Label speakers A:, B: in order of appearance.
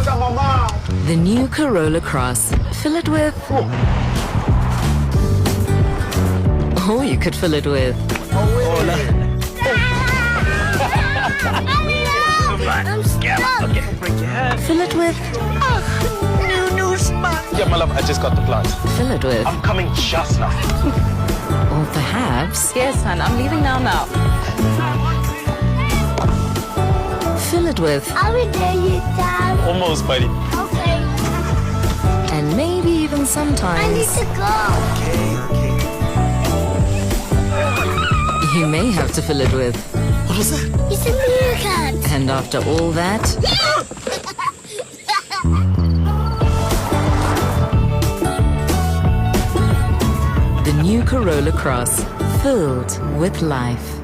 A: The new Corolla Cross. Fill it with... Or you could fill it with...
B: I'm stuck.
A: Fill it with...
B: New sponge.
C: Yeah, my love, I just got the plant.
A: Fill it with...
C: I'm coming just now.
A: Or perhaps...
D: Yes, hon, I'm leaving now.
A: Fill it with...
B: Are we there yet, Dad?
C: Almost, buddy.
B: Okay.
A: And maybe even
B: I need
A: sometimes...
B: to go.
A: You may have to fill it with...
C: What was that?
B: It's a meerkat.
A: And after all that... The new Corolla Cross. Filled with life.